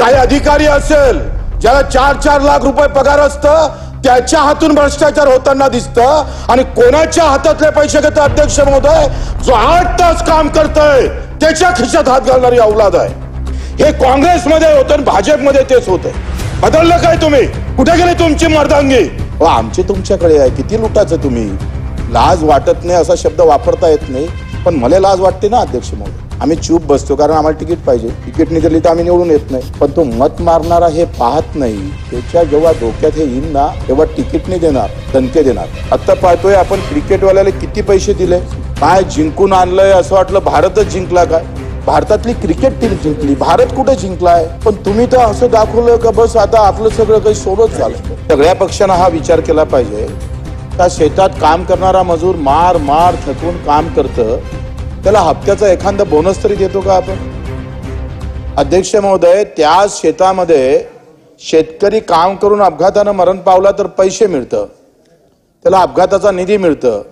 काही अधिकारी असेल ज्याला 4-4 लाख रुपये पगार असतं, त्याच्या हातून भ्रष्टाचार होताना दिसतं आणि कोणाच्या हातातले पैसे घेतं अध्यक्ष महोदय? जो 8 तास काम करतोय त्याच्या खिशात हात घालणारी औलाद आहे. हे काँग्रेसमध्ये होतं आणि भाजपमध्ये तेच होतंय. बदललं काय तुम्ही? कुठे गेली तुमची मर्दांगी? आमची तुमच्याकडे आहे. किती लुटाचं तुम्ही? लाज वाटत नाही असा शब्द वापरता येत नाही, पण मला लाज वाटते ना अध्यक्ष महोदय. आम्ही चूप बसतो कारण आम्हाला तिकीट पाहिजे. तिकीट निघाली तर आम्ही निवडून येत नाही. पण तो मत मारणारा हे पाहत नाही. त्याच्या जेव्हा डोक्यात हे येईल ना तेव्हा तिकीट नाही देणार, दणके देणार. आता पाहतोय आपण क्रिकेटवाल्याला किती पैसे दिले, काय जिंकून आणलंय. असं वाटलं भारतच जिंकला काय? भारतातली क्रिकेट टीम जिंकली, भारत कुठे जिंकलाय? पण तुम्ही तर असं दाखवलं का बस आता आपलं सगळं काही सोबत झालं. सगळ्या पक्षांना हा विचार केला पाहिजे का शेतात काम करणारा मजूर मार मार थकून काम करतं, त्याला हप्त्याचा एखादा बोनस तरी देतो का आपण? अध्यक्ष महोदय, त्या शेतामध्ये शेतकरी काम करून अपघातानं मरण पावला तर पैसे मिळतं, त्याला अपघाताचा निधी मिळतं.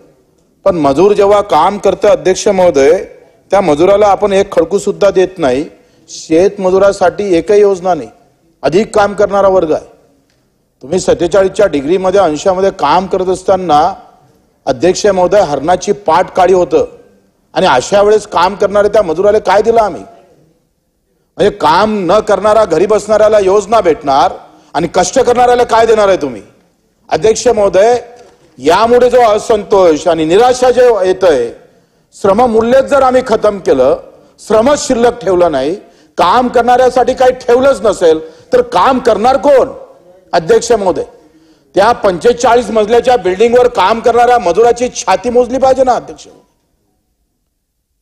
पण मजूर जेव्हा काम करतं अध्यक्ष महोदय, त्या मजुराला आपण एक खडकू सुद्धा देत नाही. शेत मजुरासाठी एकही योजना नाही. अधिक काम करणारा वर्ग आहे. तुम्ही 47च्या डिग्रीमध्ये अंशामध्ये काम करत असताना अध्यक्ष महोदय हरणाची पाठ काढी होतं आणि अशा वेळेस काम करणारे त्या मजुराला काय दिलं आम्ही? म्हणजे काम न करणारा घरी बसणाऱ्याला योजना भेटणार आणि कष्ट करणाऱ्याला काय देणार आहे तुम्ही? अध्यक्ष महोदय, यामुळे जो असंतोष आणि निराशा जे येतंय, श्रम मूल्यच जर आम्ही खतम केलं, श्रमच शिल्लक ठेवलं नाही, काम करणाऱ्यासाठी काही ठेवलंच नसेल तर काम करणार कोण? अध्यक्ष महोदय, त्या 45 मजल्याच्या बिल्डिंगवर काम करणाऱ्या मजुराची छाती मोजली पाहिजे ना अध्यक्ष.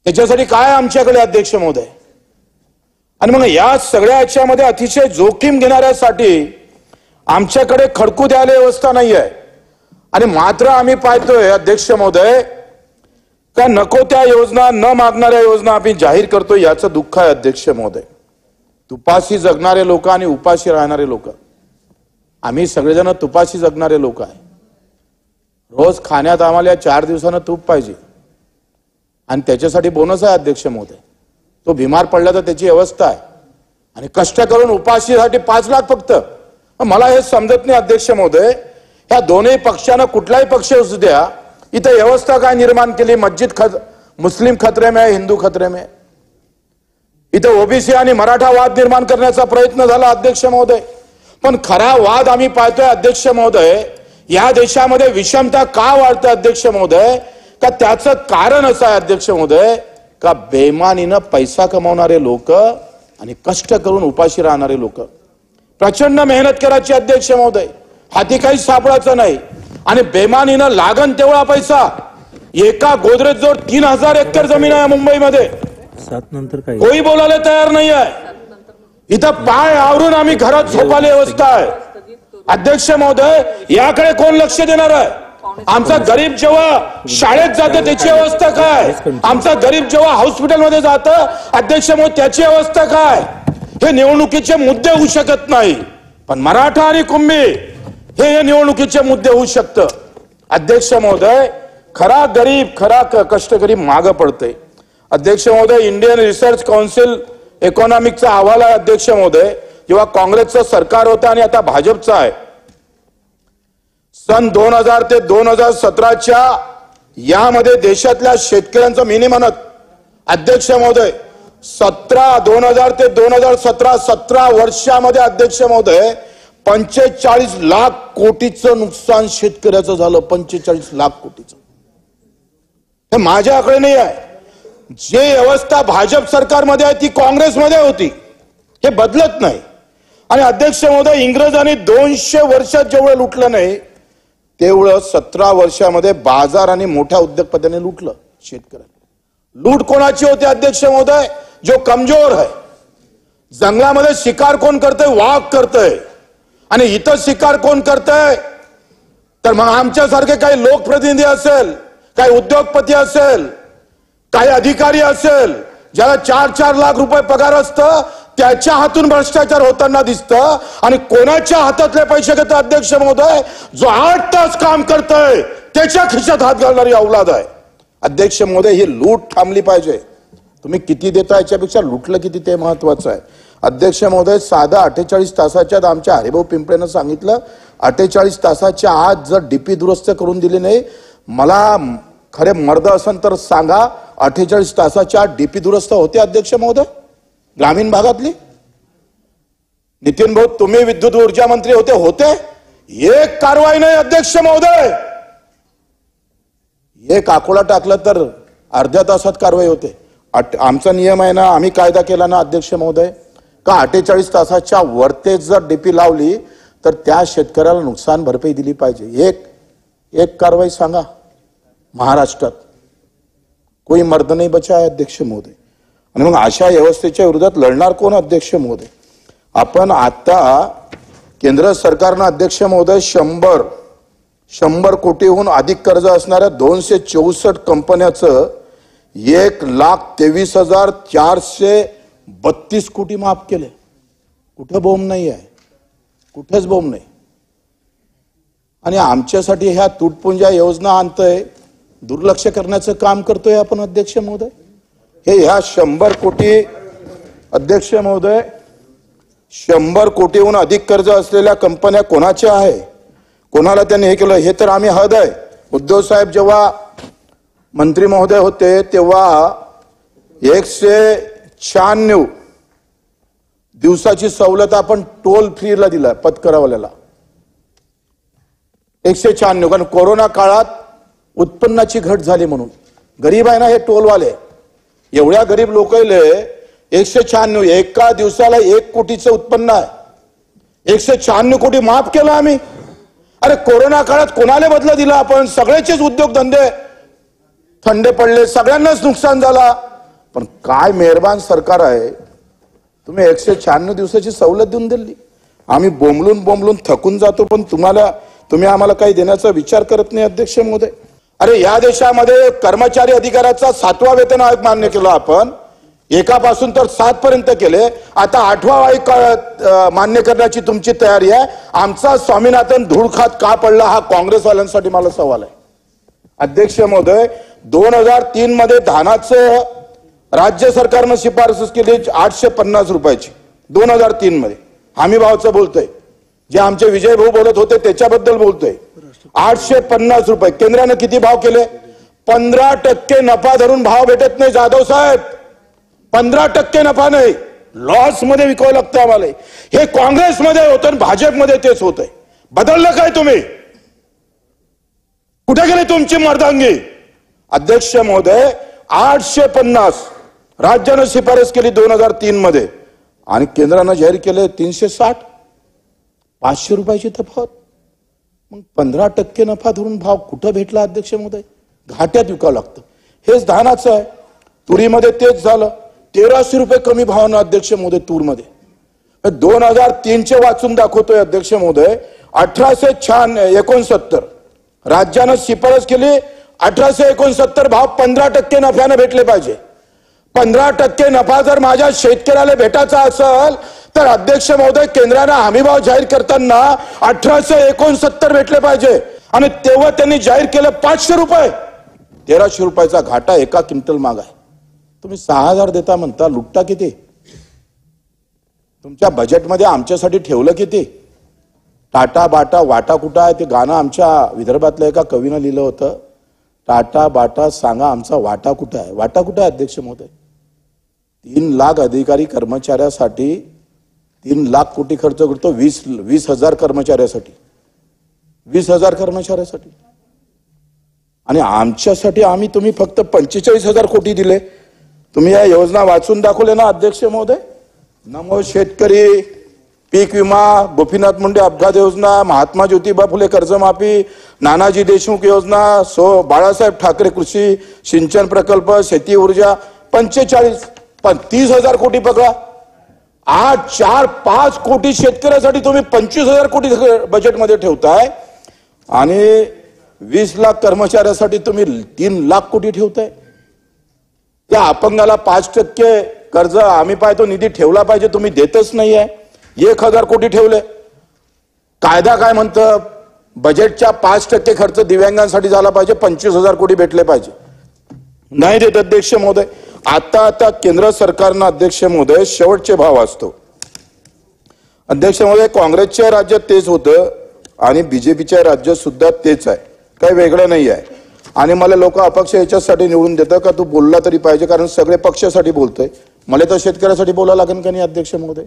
त्याच्यासाठी काय आमच्याकडे अध्यक्ष महोदय? आणि मग या सगळ्या याच्यामध्ये अतिशय जोखीम घेणाऱ्यासाठी आमच्याकडे खडकू द्यायला व्यवस्था नाही आहे. आणि मात्र आम्ही पाहतोय अध्यक्ष महोदय का नको त्या योजना, न मागणाऱ्या योजना आम्ही जाहीर करतो. याचं दुःख आहे अध्यक्ष महोदय. तुपाशी जगणारे लोक आणि उपाशी राहणारे लोक, आम्ही सगळेजण तुपाशी जगणारे लोक आहे. रोज खाण्यात आम्हाला 4 दिवसानं तूप पाहिजे आणि त्याच्यासाठी बोनस आहे अध्यक्ष महोदय. तो बिमार पडला तर त्याची व्यवस्था आहे आणि कष्ट करून उपाशीसाठी 5 लाख फक्त. मला हे समजत नाही अध्यक्ष महोदय, ह्या दोन्ही पक्षानं कुठलाही पक्ष असू द्या, इथे व्यवस्था काय निर्माण केली? मुस्लिम खतरे में, हिंदू खतरे में. इथे ओबीसी आणि मराठा वाद निर्माण करण्याचा प्रयत्न झाला अध्यक्ष महोदय. पण खरा वाद आम्ही पाहतोय अध्यक्ष महोदय, या देशामध्ये विषमता का वाढते अध्यक्ष महोदय? का त्याचं कारण असं आहे अध्यक्ष महोदय का बेमानीनं पैसा कमावणारे लोक आणि कष्ट करून उपाशी राहणारे लोक. प्रचंड मेहनत करायची अध्यक्ष महोदय, हाती काही सापडायचं नाही आणि बेमानीनं लागन तेवढा पैसा. एका गोदरेज जोड 3000 एकर जमीन आहे मुंबईमध्ये. 7 नंतर काय कोणी बोलायला तयार नाही आहे. इथं पाय आवरून आम्ही घरात झोपायला व्यवस्था आहे. अध्यक्ष महोदय, याकडे कोण लक्ष देणार आहे? आमचा गरीब जेव्हा शाळेत जातं त्याची अवस्था काय? आमचा गरीब जेव्हा हॉस्पिटलमध्ये जातं अध्यक्ष महोदय त्याची अवस्था काय? हे निवडणुकीचे मुद्दे होऊ शकत नाही, पण मराठा आणि कुंभी हे निवडणुकीचे मुद्दे होऊ शकतं. अध्यक्ष महोदय, खरा गरीब, खरा कष्टकरी मागं पडते. अध्यक्ष महोदय, इंडियन रिसर्च काउन्सिल इकॉनॉमिकचा अहवाल आहे अध्यक्ष महोदय, जेव्हा काँग्रेसचं सरकार होतं आणि आता भाजपचं आहे. सन 2000 ते 2017च्या यामध्ये देशातल्या शेतकऱ्यांचं मिनिमम अध्यक्ष महोदय 2000 ते 2017 17 वर्षामध्ये अध्यक्ष महोदय 45 लाख कोटीचं नुकसान शेतकऱ्याचं झालं. 45 लाख कोटीचं. हे माझ्याकडे नाही आहे. जे व्यवस्था भाजप सरकारमध्ये आहे ती काँग्रेसमध्ये होती. हे बदलत नाही. आणि अध्यक्ष महोदय, इंग्रजांनी 200 वर्षात जेवढं लुटलं नाही तेवढं 17 वर्षामध्ये बाजार आणि मोठ्या उद्योगपत्यांनी लुटलं शेतकऱ्यांना. लूट कोणाची होती अध्यक्ष महोदय? जो कमजोर आहे. जंगलामध्ये शिकार कोण करतंय? वाघ करतंय. आणि इथं शिकार कोण करतंय? तर मग आमच्यासारखे काही लोकप्रतिनिधी असेल, काही उद्योगपती असेल, काही अधिकारी असेल ज्याला 4-4 लाख रुपये पगार असतं, त्याच्या हातून भ्रष्टाचार होताना दिसतं आणि कोणाच्या हातातले पैसे घेतं अध्यक्ष महोदय? जो 8 तास काम करतोय त्याच्या खिशात हात घालणारी औलाद आहे. अध्यक्ष महोदय, ही लूट थांबली पाहिजे. तुम्ही किती देता याच्यापेक्षा लुटलं किती ते महत्वाचं आहे. अध्यक्ष महोदय, साधा 48 तासाच्या आत आमच्या हरिभाऊ पिंपळेनं सांगितलं 48 तासाच्या आत जर डीपी दुरुस्त करून दिली नाही, मला खरे मर्द असेल तर सांगा, 48 तासाच्या आत डीपी दुरुस्त होते अध्यक्ष महोदय ग्रामीण भागातली? नितीन भाऊ, तुम्ही विद्युत ऊर्जा मंत्री होते एक कारवाई नाही अध्यक्ष महोदय. एक आकोला टाकलं तर अर्ध्या तासात कारवाई होते. आमचा नियम आहे ना, आम्ही कायदा केला ना अध्यक्ष महोदय, का 48 तासाच्या वरती जर डीपी लावली तर त्या शेतकऱ्याला नुकसान भरपाई दिली पाहिजे. एक कारवाई सांगा महाराष्ट्रात. कोई मर्द नाही बचा आहे अध्यक्ष महोदय. आणि मग अशा व्यवस्थेच्या विरोधात लढणार कोण अध्यक्ष महोदय? आपण आता केंद्र सरकारनं अध्यक्ष महोदय 100 कोटीहून अधिक कर्ज असणाऱ्या 264 कंपन्याचं 1,23,432 कोटी माफ केले. कुठं बोंब नाही आहे, कुठेच बोंब नाही. आणि आमच्यासाठी ह्या तुटपुंजा योजना आणतोय, दुर्लक्ष करण्याचं काम करतोय आपण अध्यक्ष महोदय. हे ह्या 100 कोटी अध्यक्ष महोदय, 100 कोटीहून अधिक कर्ज असलेल्या कंपन्या कोणाच्या आहे, कोणाला त्यांनी हे केलं हे तर आम्ही हद आहे. उद्धव साहेब जेव्हा मंत्री महोदय होते तेव्हा 196 दिवसाची सवलत आपण टोल फ्रीला दिला पत्करावाल्याला. 196, कारण कोरोना काळात उत्पन्नाची घट झाली म्हणून. गरीब आहे ना हे टोलवाले, एवढ्या गरीब लोकांले 196 एका दिवसाला 1 कोटीचं उत्पन्न आहे. 196 कोटी माफ केलं आम्ही. अरे कोरोना काळात कोणाला बदला दिला आपण? सगळ्याचेच उद्योगधंदे थंडे पडले, सगळ्यांनाच नुकसान झाला. पण काय मेहरबान सरकार आहे, तुम्ही 196 दिवसाची सवलत देऊन दिली. आम्ही बोंबलून थकून जातो, पण तुम्ही आम्हाला काही देण्याचा विचार करत नाही अध्यक्ष महोदय. अरे या देशामध्ये कर्मचारी अधिकाराचा 7वा वेतन आयोग मान्य केला आपण, एकापासून तर 7 पर्यंत केले. आता 8वा आयोग मान्य करण्याची तुमची तयारी आहे. आमचा स्वामीनाथन धूळ खात का पडला हा काँग्रेसवाल्यांसाठी मला सवाल आहे अध्यक्ष महोदय. 2003 मध्ये धानाचं राज्य सरकारनं शिफारस केली 850 रुपयाची. 2003 मध्ये हमी भावाचं बोलतोय, जे आमचे विजय भाऊ बोलत होते त्याच्याबद्दल बोलतोय. 850 रुपये. केंद्रानं किती भाव केले? 15% नफा धरून भाव भेटत नाही जाधव साहेब. 15% नफा नाही, लॉस मध्ये विकावं लागतं आम्हाला. हे काँग्रेसमध्ये होतं आणि भाजपमध्ये तेच होतंय. बदललं काय तुम्ही? कुठे गेले तुमची मर्दांगी? अध्यक्ष महोदय, 850 राज्यानं शिफारस केली 2003 मध्ये आणि केंद्रानं जाहीर केले 360. 500 रुपयाची तफावत. मग 15% नफा धरून भाव कुठं भेटला अध्यक्ष महोदय? घाट्यात विकावं लागतं. हेच धानाचं आहे. तुरीमध्ये तेच झालं. 1300 रुपये कमी भावानं अध्यक्ष महोदय तूरमध्ये. 2003चे वाचून दाखवतोय अध्यक्ष महोदय. 1869 राज्यानं शिफारस केली 1869 भाव 15% नफ्यानं भेटले पाहिजे. 15% नफा जर माझ्या शेतकऱ्याला भेटायचा असेल तर अध्यक्ष महोदय केंद्रानं हमी भाव जाहीर करताना 1869 भेटले पाहिजे. आणि तेव्हा त्यांनी जाहीर केलं 500 रुपये. 1300 रुपयाचा घाटा एका क्विंटल माग आहे. तुम्ही 6000 देता म्हणता, लुटता किती? तुमच्या बजेटमध्ये आमच्यासाठी ठेवलं किती? टाटा बाटा वाटा कुठं आहे? ते गाणं आमच्या विदर्भातल्या एका कवीनं लिहिलं होतं. टाटा बाटा सांगा आमचा वाटा कुठं आहे? वाटा कुठं आहे अध्यक्ष महोदय? 3 लाख अधिकारी कर्मचाऱ्यासाठी 3 लाख कोटी खर्च करतो. 20,000 कर्मचाऱ्यासाठी, 20,000 कर्मचाऱ्यासाठी. आणि आमच्यासाठी तुम्ही फक्त 45,000 कोटी दिले. तुम्ही या योजना वाचून दाखवले ना अध्यक्ष महोदय. नमो शेतकरी, पीक विमा, गोपीनाथ मुंडे अपघात योजना, महात्मा ज्योतिबा फुले कर्जमाफी, नानाजी देशमुख योजना, बाळासाहेब ठाकरे कृषी सिंचन प्रकल्प, शेती ऊर्जा, 30,000 कोटी पकडा. 8, 4, 5 कोटी शेतकऱ्यासाठी तुम्ही 25,000 कोटी बजेटमध्ये ठेवताय आणि 20 लाख कर्मचाऱ्यासाठी तुम्ही 3 लाख कोटी ठेवताय. त्या अपंगाला 5% कर्ज आम्ही पाहतो निधी ठेवला पाहिजे, तुम्ही देतच नाहीये. 1,000 कोटी ठेवले. कायदा काय म्हणतं? बजेटच्या 5% खर्च दिव्यांगांसाठी झाला पाहिजे, 25,000 कोटी भेटले पाहिजे. नाही देत अध्यक्ष महोदय. आता केंद्र सरकारनं अध्यक्ष महोदय शेवटचे भाव असतो अध्यक्ष महोदय, काँग्रेसच्या राज्यात तेच होतं आणि बीजेपीच्या राज्यात सुद्धा तेच आहे, काही वेगळं नाही आहे. आणि मला लोक अपक्ष याच्यासाठी निवडून देतात का तू बोलला तरी पाहिजे, कारण सगळे पक्षासाठी बोलतोय, मला तर शेतकऱ्यासाठी बोलायला लागेल का नाही अध्यक्ष महोदय.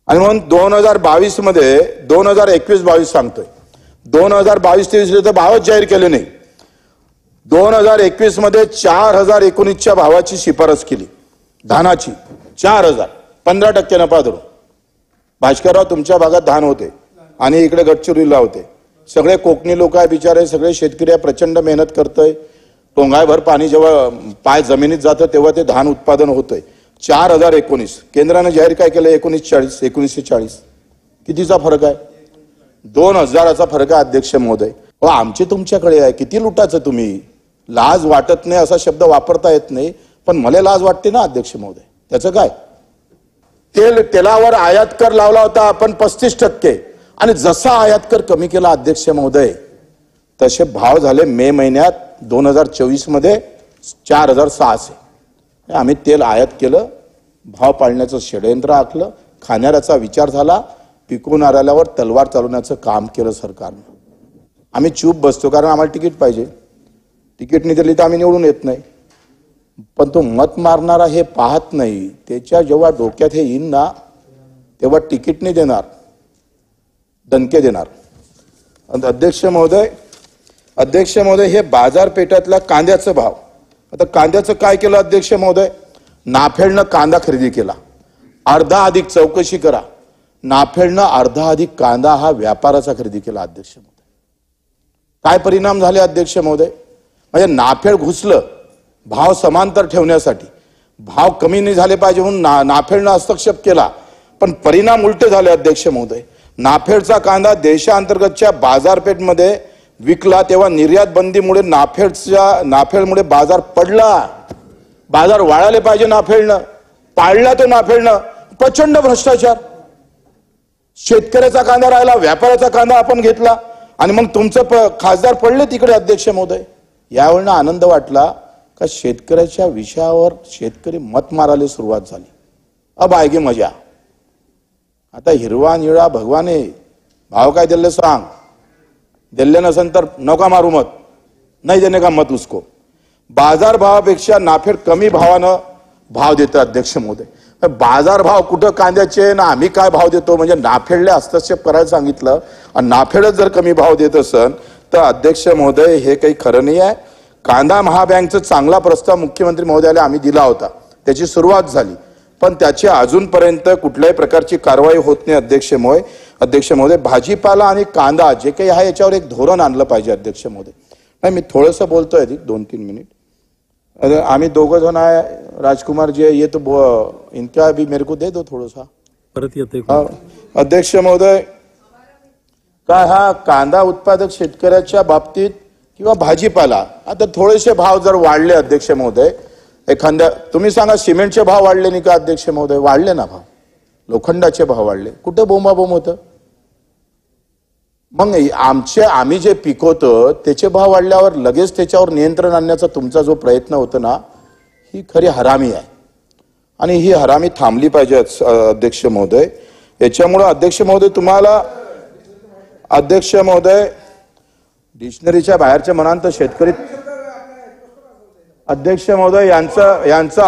आणि म्हणून 2022 मध्ये 2021-22 सांगतोय, 2022-23 तर भावच जाहीर केले नाही. 2021 मध्ये 4019च्या भावाची शिफारस केली धानाची, 4000, 15% नफा धरून. भास्करराव तुमच्या भागात धान होते आणि इकडे गडचिरोलीला होते. सगळे कोकणी लोक आहे बिचारे, सगळे शेतकरी प्रचंड मेहनत करतोय. टोंगायभर पाणी जेव्हा पाय जमिनीत जातं तेव्हा ते धान उत्पादन होतंय. 4019 केंद्राने जाहीर काय केलं, 1940 कितीचा फरक आहे, 2000चा फरक आहे अध्यक्ष महोदय. हो आमची तुमच्याकडे आहे, किती लुटाचं तुम्ही. लाज वाटत नाही असा शब्द वापरता येत नाही, पण मला लाज वाटते ना अध्यक्ष महोदय. त्याचं काय, तेलावर आयात कर लावला होता आपण 35%, आणि जसा आयात कर कमी केला अध्यक्ष महोदय तसे भाव झाले मे महिन्यात 2024 मध्ये 4600. आम्ही तेल आयात केलं, भाव पाळण्याचं षडयंत्र आखलं, खाणाऱ्याचा विचार झाला, पिकवणाऱ्यावर तलवार चालवण्याचं काम केलं सरकारनं. आम्ही चूप बसतो कारण आम्हाला तिकीट पाहिजे, तिकीट नाही दिली तर आम्ही निवडून येत नाही. पण तो मत मारणारा हे पाहत नाही, त्याच्या जेव्हा डोक्यात हे येईन ना तेव्हा तिकीट नाही देणार, दणके देणार. अध्यक्ष महोदय हे बाजारपेठातल्या कांद्याचं भाव, आता कांद्याचं काय केलं अध्यक्ष महोदय, नाफेडनं कांदा खरेदी केला, अर्धा अधिक चौकशी करा, नाफेडनं अर्धा अधिक कांदा हा व्यापाराचा खरेदी केला अध्यक्ष महोदय. काय परिणाम झाले अध्यक्ष महोदय, म्हणजे नाफेड घुसलं भाव समांतर ठेवण्यासाठी, भाव कमी नाही झाले पाहिजे म्हणून नाफेडनं हस्तक्षेप केला, पण परिणाम उलटे झाले अध्यक्ष महोदय. नाफेडचा कांदा देशांतर्गतच्या बाजारपेठमध्ये विकला तेव्हा निर्यात बंदीमुळे नाफेडमुळे बाजार पडला, बाजार वाढायला पाहिजे नाफेडनं, पाळला तो नाफेडनं. प्रचंड भ्रष्टाचार, शेतकऱ्याचा कांदा राहिला, व्यापाऱ्याचा कांदा आपण घेतला आणि मग तुमचं खासदार पडले तिकडे अध्यक्ष महोदय. यावेळेला आनंद वाटला का शेतकऱ्याच्या विषयावर शेतकरी मत मारायला सुरुवात झाली. अब आएगी मजा. आता हिरवा निळा भगवाने भाव काय दिले सांग, दिले नसेल तर नका मारू मत, नाही देणे का मत उसको. बाजार भावापेक्षा नाफेड कमी भावानं भाव देतं अध्यक्ष महोदय. बाजार भाव कुठं कांद्याचे ना आम्ही काय भाव देतो, म्हणजे नाफेडला हस्तक्षेप करायला सांगितलं आणि नाफेडच जर कमी भाव देत असेल तर अध्यक्ष महोदय हे काही खरं नाही आहे. कांदा महाबँकचा चांगला प्रस्ताव मुख्यमंत्री महोदयाला आम्ही दिला होता, त्याची सुरुवात झाली, पण त्याची अजूनपर्यंत कुठल्याही प्रकारची कारवाई होत नाही अध्यक्ष महोदय. भाजीपाला आणि कांदा जे काही आहे याच्यावर एक धोरण आणलं पाहिजे अध्यक्ष महोदय. नाही मी थोडंसं बोलतोय 2-3 मिनिट. आम्ही दोघं जण आहे, राजकुमार जी ये तो इनका भी मेरे को दे दो थोड़ा सा परत येते. अध्यक्ष महोदय, काय हा कांदा उत्पादक शेतकऱ्याच्या बाबतीत किंवा भाजीपाला आता थोडेसे भाव जर वाढले अध्यक्ष महोदय, एखाद्या तुम्ही सांगा सिमेंटचे भाव वाढले नाही का अध्यक्ष महोदय, वाढले ना भाव, लोखंडाचे भाव वाढले, कुठे बोंबाबोंब होतं. मग आम्ही जे पिकवतो त्याचे भाव वाढल्यावर लगेच त्याच्यावर नियंत्रण आणण्याचा तुमचा जो प्रयत्न होतो ना, ही खरी हरामी आहे आणि ही हरामी थांबली पाहिजे अध्यक्ष महोदय. याच्यामुळे अध्यक्ष महोदय तुम्हाला अध्यक्ष महोदय डिक्शनरीच्या बाहेरच्या म्हणांत शेतकरी अध्यक्ष महोदय यांचं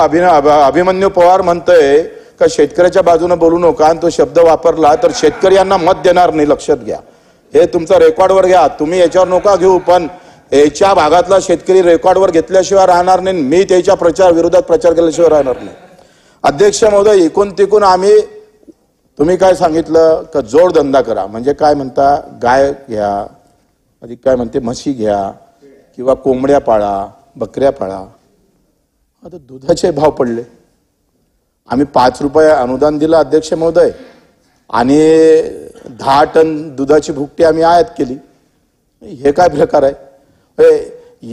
अभिमन्यू पवार म्हणतोय का शेतकऱ्याच्या बाजूने बोलू नका, आणि तो शब्द वापरला तर शेतकरी यांना मत देणार नाही, लक्षात घ्या. हे तुमचं रेकॉर्डवर घ्या, तुम्ही याच्यावर नका घेऊ, पण याच्या भागातला शेतकरी रेकॉर्डवर घेतल्याशिवाय राहणार नाही, मी त्याच्या विरोधात प्रचार केल्याशिवाय राहणार नाही. अध्यक्ष महोदय इकून तिकून आम्ही तुम्ही काय सांगितलं का जोडधंदा करा, म्हणजे काय म्हणता, गाय घ्या, अधिक काय म्हणते म्हशी घ्या किंवा कोंबड्या पाळा, बकऱ्या पाळा. आता दुधाचे भाव पडले, आम्ही 5 रुपये अनुदान दिलं अध्यक्ष महोदय आणि 10 टन दुधाची भुकटी आम्ही आयात केली. हे काय प्रकार आहे.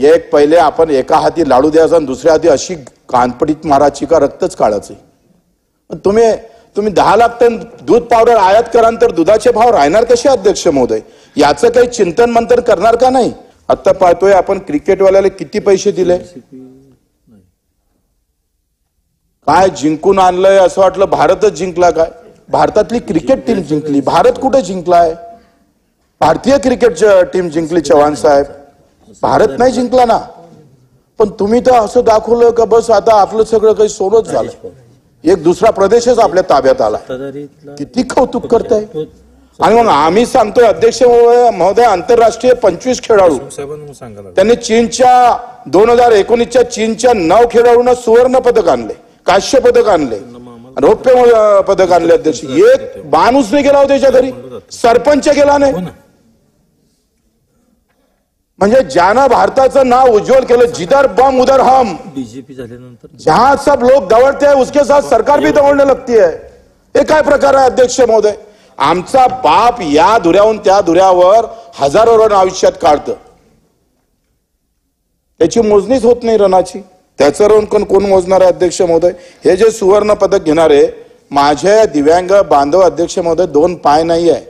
एक पहिले आपण एका हाती लाडू द्यायचा आणि दुसऱ्या हाती अशी कानपडीत मारायची का रक्तच काढायचे. तुम्ही 10 लाख टन दूध पावडर आयात कराल तर दुधाचे भाव राहणार कसे अध्यक्ष महोदय, याचं काही चिंतन मंथन करणार का नाही. आता पाहतोय आपण क्रिकेटवाल्याला किती पैसे दिले, काय जिंकून आणलंय असं वाटलं भारतच जिंकला काय. भारतातली क्रिकेट टीम जिंकली. भारत कुठे जिंकलाय? भारतीय क्रिकेट टीम जिंकली चव्हाण साहेब, भारत नाही जिंकला ना. पण तुम्ही तर असं दाखवलं का बस आता आपलं सगळं काही सोडत झालं, एक दुसरा प्रदेशच आपल्या ताब्यात आला. किती कौतुक करताय. आणि मग आम्ही सांगतोय अध्यक्ष महोदय, आंतरराष्ट्रीय 25 खेळाडू त्यांनी चीनच्या 2019च्या चीनच्या 9 खेळाडूंना सुवर्ण पदक आणले, कांस्य पदक आणले, रौप्य पदक आणले. अध्यक्ष एक माणूस नाही गेला हो त्याच्या घरी, सरपंच गेला नाही. म्हणजे ज्यानं भारताचं नाव उज्ज्वल केलं, जिधर बम उधर हम, बीजेपी झाल्यानंतर जहां सब लोग दौड़ते हैं उसके साथ सरकार भी दौड़ने लगती है. हे काय प्रकार आहे अध्यक्ष महोदय? आमचा बाप या धुऱ्याहून त्या धुऱ्यावर हजारो रन आयुष्यात काढतं, त्याची मोजणीच होत नाही रनाची. त्याचं रन कोण मोजणार आहे अध्यक्ष महोदय? हे जे सुवर्ण पदक घेणारे माझे दिव्यांग बांधव अध्यक्ष महोदय, 2 पाय नाही आहे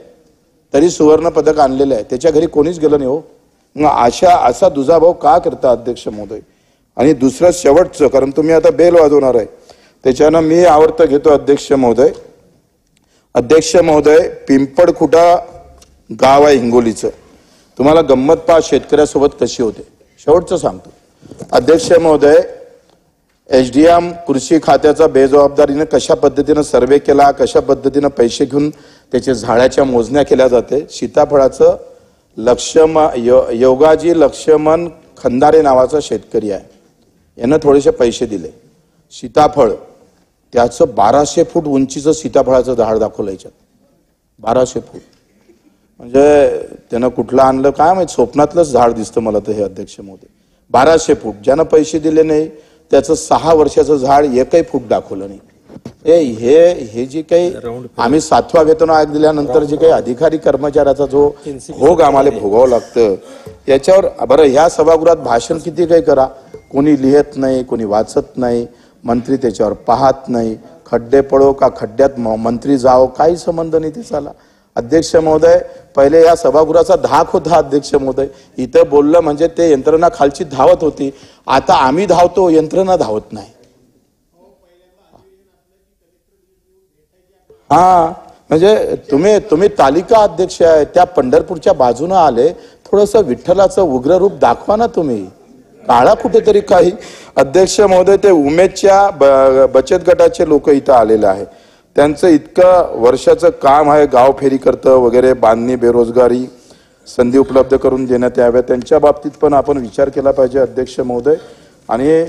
तरी सुवर्ण पदक आणलेलं आहे, त्याच्या घरी कोणीच गेलं नाही हो. मग असा दुजाभाव का करता अध्यक्ष महोदय? आणि दुसरं शेवटचं, कारण तुम्ही आता बेल वाजवणार आहे त्याच्यानं मी आवडतं घेतो अध्यक्ष महोदय. अध्यक्ष महोदय, पिंपळखुटा गाव आहे हिंगोलीचं, तुम्हाला गंमत पहा शेतकऱ्यासोबत कशी होते. शेवटचं सांगतो अध्यक्ष महोदय, एसडीएम कृषी खात्याचा बेजबाबदारीने कशा पद्धतीनं सर्वे केला, कशा पद्धतीनं पैसे घेऊन त्याच्या झाडाच्या मोजण्या केल्या जाते. सीताफळाचं योगाजी लक्ष्मण खंदारे नावाचा शेतकरी आहे, यानं थोडेसे पैसे दिले. सीताफळ त्याचं 1200 फूट उंचीचं सीताफळाचं झाड दाखवलं याच्यात, 1200 फूट. म्हणजे त्यानं कुठलं आणलं काय माहिती, स्वप्नातलंच झाड दिसतं मला तर हे अध्यक्ष महोदय. 1200 फूट. ज्यानं पैसे दिले नाही त्याचं 6 वर्षाचं झाड 1 फूट दाखवलं नाही. हे जे काही आम्ही 7वा वेतन आयोग दिल्यानंतर जे काही अधिकारी कर्मचाऱ्याचा जो भोग आम्हाला भोगावं लागतं याच्यावर. बरं, ह्या सभागृहात भाषण किती काही करा, कोणी लिहित नाही, कोणी वाचत नाही, मंत्री त्याच्यावर पाहत नाही. खड्डे पडो का खड्ड्यात मंत्री जाओ, काही संबंध नाही त्याचा. अध्यक्ष महोदय, पहिले या सभागृहाचा धाक होता अध्यक्ष महोदय, इथं बोललं म्हणजे ते यंत्रणा खालची धावत होती. आता आम्ही धावतो, यंत्रणा धावत नाही. हा, म्हणजे तुम्ही तालिका अध्यक्ष आहे, त्या पंढरपूरच्या बाजूने आले, थोडंसं विठ्ठलाचं उग्र रूप दाखवा ना तुम्ही, काळा कुठेतरी काही. अध्यक्ष महोदय, ते उमेदच्या बचत गटाचे लोक इथं आलेले आहे, त्यांचं इतकं वर्षाचं काम आहे, गाव फेरी करतं वगैरे, बांधणी, बेरोजगारी, संधी उपलब्ध करून देण्यात याव्या, त्यांच्या बाबतीत पण आपण विचार केला पाहिजे अध्यक्ष महोदय. आणि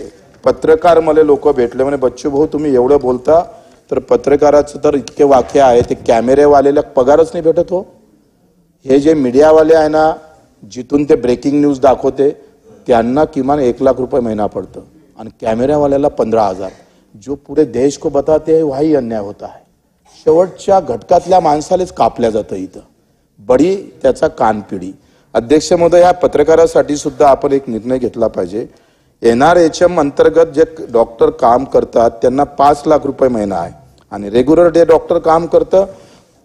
पत्रकार मला लोक भेटले, म्हणे बच्चू भाऊ तुम्ही एवढं बोलता, तर पत्रकाराचं तर इतके वाक्य आहे, ते कॅमेरेवालेला पगारच नाही भेटत हो. हे जे मीडियावाले आहे ना, जिथून ते ब्रेकिंग न्यूज दाखवते त्यांना किमान 1 लाख रुपये महिना पडतं, आणि कॅमेरावाल्याला 15,000. जो पूरे देश को बताते हैं वही अन्याय होता है. शेवटच्या घटकातल्या माणसालाच कापल्या जातं इथं, बडी त्याचा कानपिडी. अध्यक्ष महोदय, या पत्रकारासाठी सुद्धा आपण एक निर्णय घेतला पाहिजे. NRHM अंतर्गत जे डॉक्टर काम करतात त्यांना 5 लाख रुपये महिना आहे, आणि रेग्युलर डे डॉक्टर काम करतं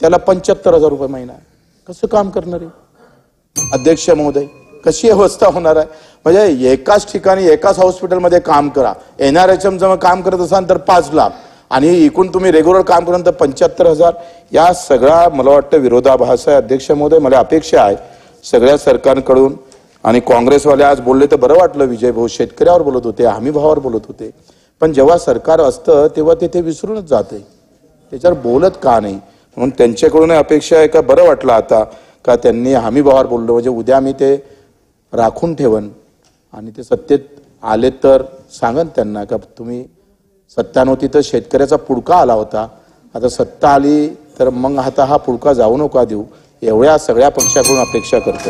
त्याला 75,000 रुपये महिना आहे. कसं काम करणार आहे अध्यक्ष महोदय? कशी अवस्था होणार आहे? म्हणजे एकाच ठिकाणी एकाच हॉस्पिटलमध्ये काम करा, NRHM जर काम करत असाल तर 5 लाख, आणि इकून तुम्ही रेग्युलर काम करून तर 75,000. या सगळा मला वाटतं विरोधाभास आहे अध्यक्ष महोदय. मला अपेक्षा आहे सगळ्या सरकारकडून, आणि काँग्रेसवाले आज बोलले तर बरं वाटलं, विजय भाऊ शेतकऱ्यावर बोलत होते, हमी भावावर बोलत होते, पण जेव्हा सरकार असतं तेव्हा ते विसरूनच जाते, त्याच्यावर बोलत का नाही. म्हणून त्यांच्याकडून अपेक्षा आहे का, बरं वाटलं आता का त्यांनी हमी भावावर बोललो, म्हणजे उद्या मी ते राखून ठेवन, आणि ते सत्तेत आले तर सांगन त्यांना का तुम्ही सत्ता नव्हती तर शेतकऱ्याचा पुडका आला होता, आता सत्ता आली तर मग आता हा पुडका जाऊ नका देऊ, एवढ्या सगळ्या पक्षाकडून अपेक्षा करतो.